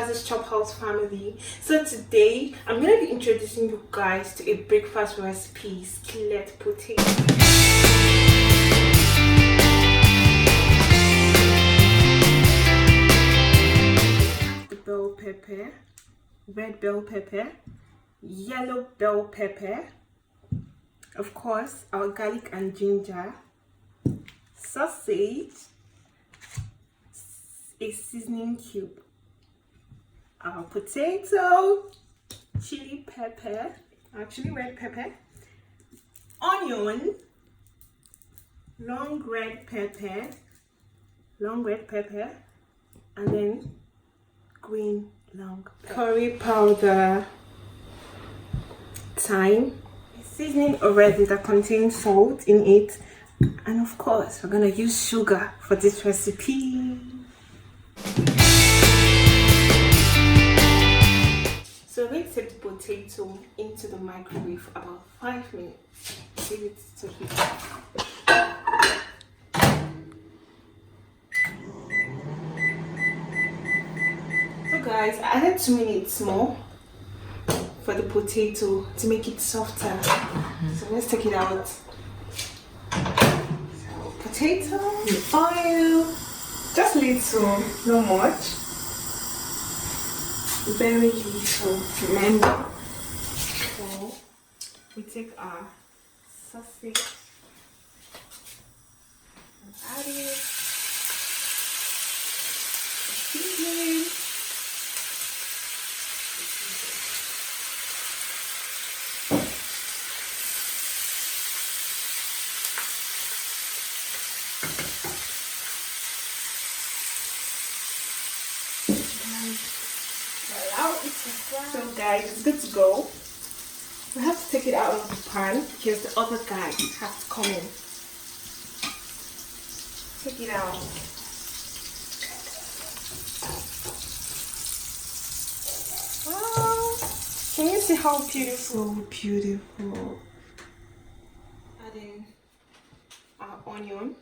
Zeelicious Chop House family. So today I'm going to be introducing you guys to a breakfast recipe, skillet potato. The bell pepper, red bell pepper, yellow bell pepper, of course our garlic and ginger, sausage, a seasoning cube, our potato, chili pepper, actually red pepper, onion, long red pepper, and then green long pepper. Curry powder, thyme, a seasoning already that contains salt in it, and of course we're gonna use sugar for this recipe. So let's take the potato into the microwave for about 5 minutes. Leave it to heat. So guys, I added 2 minutes more for the potato to make it softer. So let's take it out. So potato, oil, just little, not much. Very little, remember. So we take our sausage and add it, seasoning, so guys, it's good to go. We have to take it out of the pan because the other guy has to come in. Take it out. Wow! Can you see how beautiful? Beautiful. Adding our onion.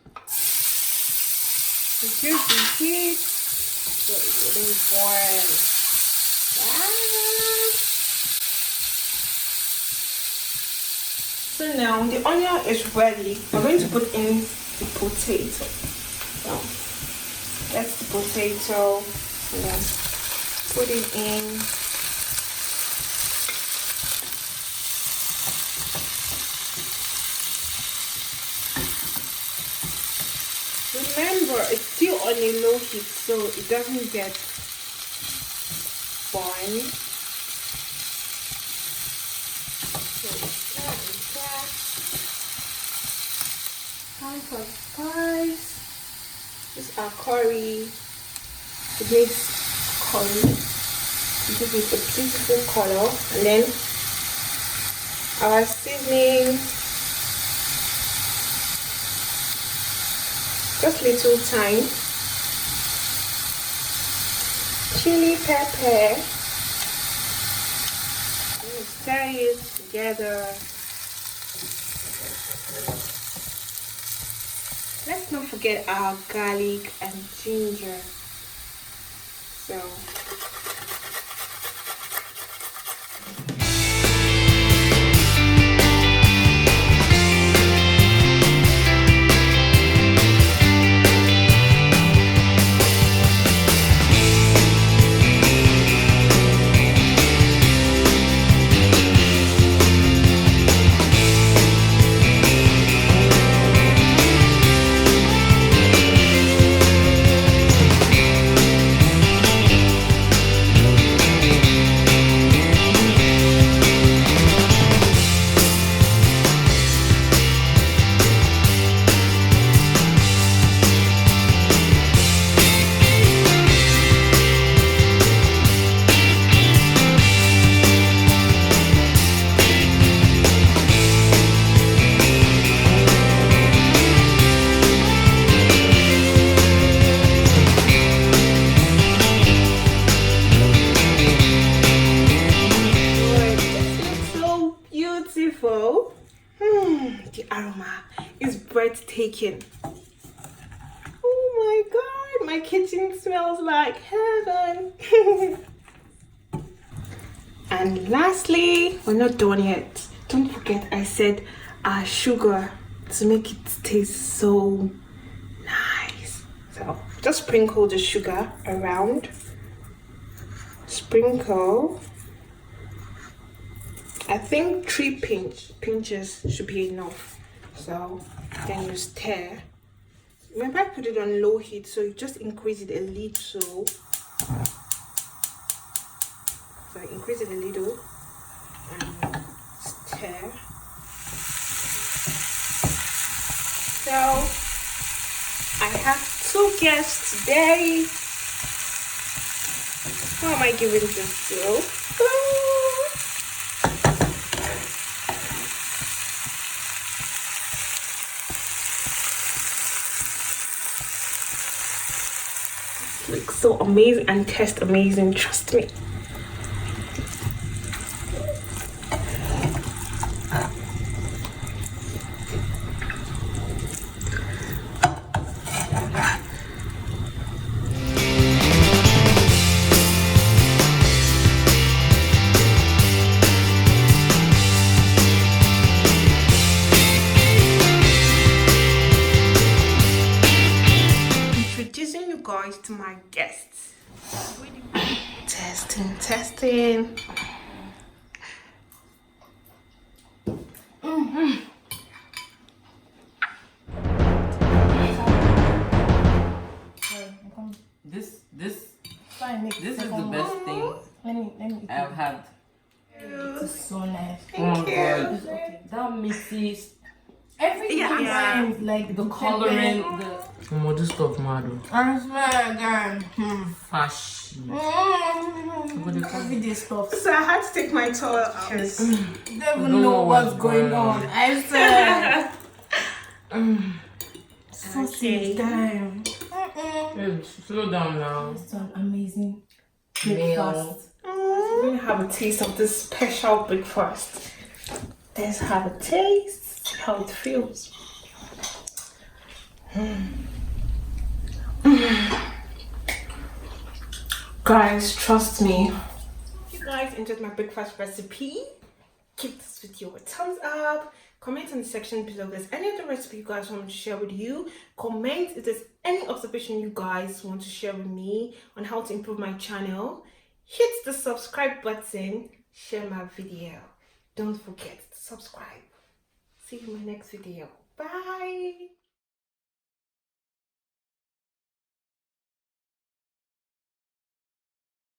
Reduce the heat so it will boil. So now the onion is ready. We're going to put in the potato. So that's the potato, and then put it in. Remember, it's still on a low heat so it doesn't get burned. Time for spice. This is our curry. It makes curry. It gives it a beautiful color. And then our seasoning. Just little thyme. Chili pepper. Stir it together. Let's not forget our garlic and ginger. So beautiful. The aroma is breathtaking. Oh my god, my my kitchen smells like heaven. And lastly, we're not done yet. Don't forget I said our sugar to make it taste so nice. So just sprinkle the sugar around. Sprinkle. I think 3 pinches should be enough. So then you stir. Remember I put it on low heat, so you just increase it a little. So increase it a little and stir. So I have 2 guests today. Who am I giving this to? Looks so amazing and taste amazing, trust me. Introducing you guys to my guests. Testing. This is the best thing I've had. It's so nice. Thank you. Okay. That mixes Everything is like the coloring, More this stuff, madam. I swear, God. Fashion. Everyday stuff. So I had to take my towel out. They don't even know what's going on. I swear. Okay. Damn. Slow down now. It's an amazing Meal. breakfast. We're gonna have a taste of this special breakfast. Let's have a taste. See how it feels. Guys, trust me. If you guys enjoyed my breakfast recipe, give this video a thumbs up. Comment in the section below if there's any other recipe you guys want me to share with you. Comment if there's any observation you guys want to share with me on how to improve my channel. Hit the subscribe button, share my video. Don't forget to subscribe. See you in my next video. Bye.